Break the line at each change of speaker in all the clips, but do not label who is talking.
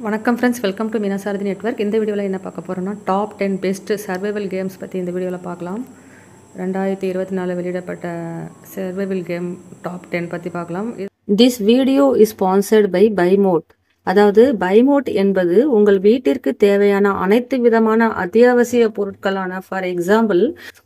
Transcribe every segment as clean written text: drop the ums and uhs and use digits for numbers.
வணக்கம் friends, welcome to Meena Sarathi network. இந்த வீடியோவில் என்ன பார்க்க போகிறோம்னா டாப் 10 பெஸ்ட் சர்வைவல் கேம்ஸ் பற்றி இந்த வீடியோவில் பார்க்கலாம். 2024 வெளியிடப்பட்ட சர்வைவல் கேம் டாப் 10 பற்றி பார்க்கலாம். This video is sponsored by பைமோட். அதாவது பைமோட் என்பது உங்கள் வீட்டிற்கு தேவையான அனைத்து விதமான அத்தியாவசிய பொருட்களான for example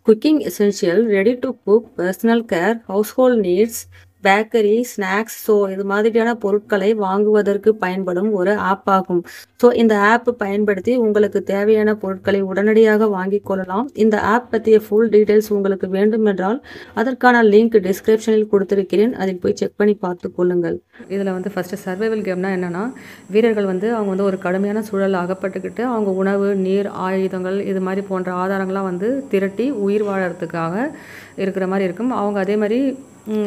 cooking essential, ready to cook, personal care, household needs, bakery, snacks, so இது மாதிரியான பொருட்களை வாங்குவதற்கு பயன்படும் ஒரு ஆப் ஆகும். ஸோ இந்த ஆப் பயன்படுத்தி உங்களுக்கு தேவையான பொருட்களை உடனடியாக வாங்கிக் கொள்ளலாம். இந்த ஆப் பற்றிய ஃபுல் டீட்டெயில்ஸ் உங்களுக்கு வேண்டும் என்றால் அதற்கான லிங்க் டிஸ்கிரிப்ஷனில் கொடுத்திருக்கிறேன், அதில் போய் செக் பண்ணி பார்த்து கொள்ளுங்கள். இதில் ஃபஸ்ட்டு சர்வைவல் கேம்னா என்னென்னா, வீரர்கள் அவங்க ஒரு கடுமையான சூழல் அகப்பட்டுக்கிட்டு அவங்க உணவு, நீர், ஆயுதங்கள் இது மாதிரி போன்ற ஆதாரங்கள்லாம் திரட்டி உயிர் வாழறதுக்காக இருக்கிற மாதிரி இருக்கும். அவங்க அதே மாதிரி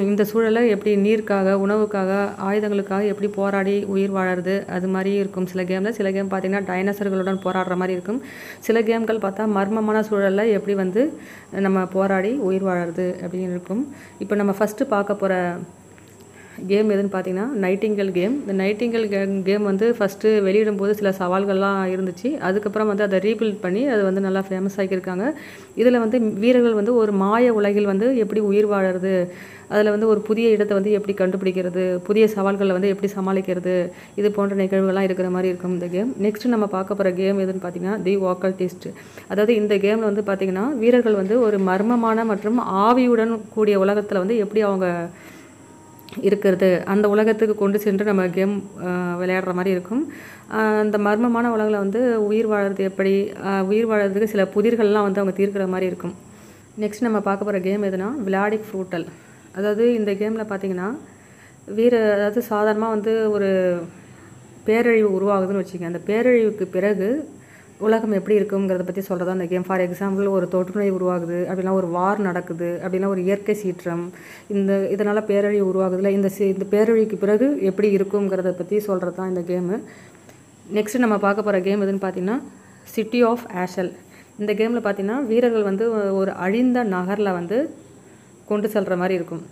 இந்த சூழலை எப்படி நீருக்காக, உணவுக்காக, ஆயுதங்களுக்காக எப்படி போராடி உயிர் வாழறது அது மாதிரி இருக்கும். சில கேம் பார்த்திங்கன்னா டைனோசர்களுடன் போராடுற மாதிரி இருக்கும். சில கேம்கள் பார்த்தா மர்மமான சூழலில் எப்படி நம்ம போராடி உயிர் வாழறது அப்படின்னு இருக்கும். இப்போ நம்ம ஃபஸ்ட்டு பார்க்க போகிற கேம் எதுன்னு பார்த்தீங்கன்னா நைட்டிங்கல் கேம். இந்த நைட்டிங்கல் கேம் ஃபஸ்ட்டு வெளியிடும்போது சில சவால்கள்லாம் இருந்துச்சு. அதுக்கப்புறம் அதை ரீபில்ட் பண்ணி அது நல்லா ஃபேமஸ் ஆகியிருக்காங்க. இதில் வீரர்கள் ஒரு மாய உலகில் எப்படி உயிர் வாழறது, அதில் ஒரு புதிய இடத்தை எப்படி கண்டுபிடிக்கிறது, புதிய சவால்களை எப்படி சமாளிக்கிறது, இது போன்ற நிகழ்வுகள்லாம் இருக்கிற மாதிரி இருக்கும் இந்த கேம். நெக்ஸ்ட் நம்ம பார்க்க போகிற கேம் எதுன்னு பார்த்தீங்கன்னா தி ஓக்கல்டிஸ்ட். அதாவது இந்த கேமில் பார்த்தீங்கன்னா வீரர்கள் ஒரு மர்மமான மற்றும் ஆவியுடன் கூடிய உலகத்தில் எப்படி அவங்க இருக்கிறது, அந்த உலகத்துக்கு கொண்டு சென்று நம்ம கேம் விளையாடுற மாதிரி இருக்கும். அந்த மர்மமான உலகில் உயிர் வாழறது எப்படி, உயிர் வாழறதுக்கு சில புதிர்கள்லாம் அவங்க தீர்க்கிற மாதிரி இருக்கும். நெக்ஸ்ட் நம்ம பார்க்க போகிற கேம் எதுனா விளாடிக் ஃப்ரூட்டல். அதாவது இந்த கேமில் பார்த்திங்கன்னா அதாவது சாதாரணமாக ஒரு பேரழிவு உருவாகுதுன்னு வச்சுக்கோங்க. அந்த பேரழிவுக்கு பிறகு உலகம் எப்படி இருக்குங்கிறத பற்றி சொல்கிறதா அந்த கேம். ஃபார் எக்ஸாம்பிள் ஒரு தொற்றுநோய் உருவாகுது, அப்படின்னா ஒரு வார் நடக்குது, அப்படின்னா ஒரு இயற்கை சீற்றம், இதனால் பேரழிவு உருவாகுதுல, இந்த பேரழிவுக்கு பிறகு எப்படி இருக்குங்கிறத பற்றி சொல்கிறது தான் இந்த கேமு. நெக்ஸ்ட் நம்ம பார்க்க போகிற கேம் எதுன்னு பார்த்தீங்கன்னா சிட்டி ஆஃப் ஆஷல். இந்த கேமில் பார்த்தீங்கன்னா வீரர்கள் ஒரு அழிந்த நகரில் கொண்டு செல்கிற மாதிரி இருக்கும்.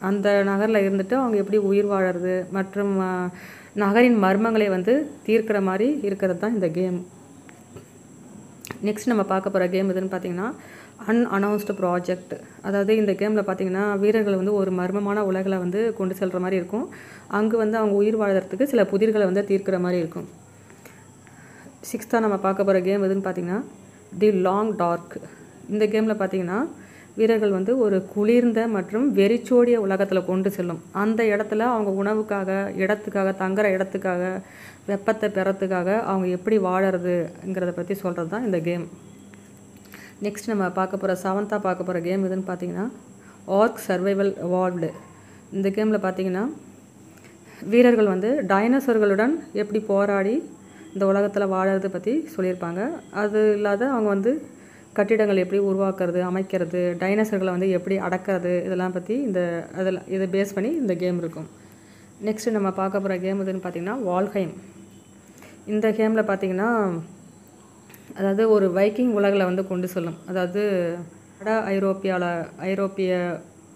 அந்த நகரில் இருந்துட்டு அவங்க எப்படி உயிர் வாழறது மற்றும் நகரின் மர்மங்களை தீர்க்கிற மாதிரி இருக்கிறது தான் இந்த கேம். நெக்ஸ்ட் நம்ம பார்க்க போகிற கேம் எதுன்னு பார்த்தீங்கன்னா அன்அனௌன்ஸ்டு ப்ராஜெக்ட். அதாவது இந்த கேமில் பார்த்தீங்கன்னா வீரர்கள் ஒரு மர்மமான உலகில் கொண்டு செல்கிற மாதிரி இருக்கும். அங்கே அவங்க உயிர் வாழறதுக்கு சில புதிர்களை தீர்க்கிற மாதிரி இருக்கும். சிக்ஸ்த்தாக நம்ம பார்க்க போகிற கேம் எதுன்னு பார்த்தீங்கன்னா தி லாங் டார்க். இந்த கேமில் பார்த்தீங்கன்னா வீரர்கள் ஒரு குளிர்ந்த மற்றும் வெறிச்சோடிய உலகத்தில் கொண்டு செல்லும். அந்த இடத்துல அவங்க உணவுக்காக, இடத்துக்காக, தங்குற இடத்துக்காக, வெப்பத்தை பெறத்துக்காக அவங்க எப்படி வாழறதுங்கிறத பற்றி சொல்கிறது தான் இந்த கேம். நெக்ஸ்ட் நம்ம பார்க்க போகிற கேம் எதுன்னு பார்த்தீங்கன்னா ஆர்க் சர்வைவல் எவால்வ்டு. இந்த கேமில் பார்த்தீங்கன்னா வீரர்கள் டைனோசர்களுடன் எப்படி போராடி இந்த உலகத்தில் வாழறது பற்றி சொல்லியிருப்பாங்க. அது இல்லாத அவங்க கட்டிடங்கள் எப்படி உருவாக்குறது, அமைக்கிறது, டைனோசர்களை எப்படி அடக்கிறது, இதெல்லாம் பற்றி இதை பேஸ் பண்ணி இந்த கேம் இருக்கும். நெக்ஸ்ட்டு நம்ம பார்க்க போகிற கேம் எதுன்னு பார்த்திங்கன்னா வால்ஹைம். இந்த கேமில் பார்த்திங்கன்னா அதாவது ஒரு வைக்கிங் உலகில் கொண்டு செல்லும். அதாவது வட ஐரோப்பிய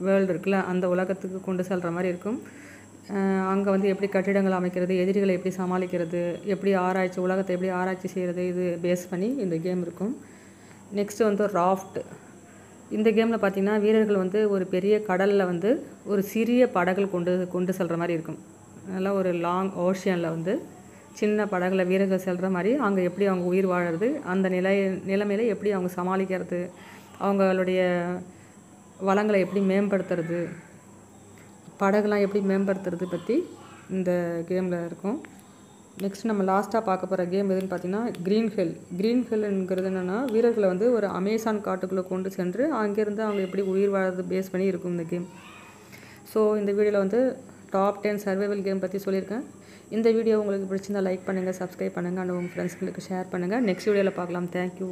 வேர்ல்டு இருக்குல்ல, அந்த உலகத்துக்கு கொண்டு செல்கிற மாதிரி இருக்கும். அங்கே எப்படி கட்டிடங்கள் அமைக்கிறது, எதிரிகளை எப்படி சமாளிக்கிறது, எப்படி உலகத்தை எப்படி ஆராய்ச்சி செய்கிறது, இது பேஸ் பண்ணி இந்த கேம் இருக்கும். Next raft. இந்த கேமில் பார்த்திங்கன்னா வீரர்கள் ஒரு பெரிய கடலில் ஒரு சிறிய படகுகள் கொண்டு செல்கிற மாதிரி இருக்கும். நல்லா ஒரு லாங் ஓஷனில் சின்ன படகுல வீரர்கள் செல்கிற மாதிரி அங்கே எப்படி அவங்க உயிர் வாழறது, அந்த நிலைமையில எப்படி அவங்க சமாளிக்கிறது, அவங்களுடைய வளங்களை எப்படி மேம்படுத்துறது, படகுலாம் எப்படி மேம்படுத்துறது பற்றி இந்த கேமில் இருக்கும். நெக்ஸ்ட் நம்ம லாஸ்ட்டாக பார்க்க போகிற கேம் எதுன்னு பார்த்தீங்கன்னா க்ரீன் ஹெல்ங்கிறது என்னென்னா வீரர்களை ஒரு அமேசான் காட்டுக்குள்ளே கொண்டு சென்று அங்கேருந்து அவங்க எப்படி உயிர் வாழறது பேஸ் பண்ணி இருக்கும் இந்த கேம். ஸோ இந்த வீடியோவில் டாப் 10 சர்வைவல் கேம் பற்றி சொல்லியிருக்கேன். இந்த வீடியோ உங்களுக்கு பிடிச்சிருந்தால் லைக் பண்ணுங்கள், சப்ஸ்கிரைப் பண்ணுங்கள், அண்ட் உங்கள் ஃப்ரெண்ட்ஸ்களுக்கு ஷேர் பண்ணுங்கள். நெக்ஸ்ட் வீடியோவில் பார்க்கலாம். தேங்க்யூ.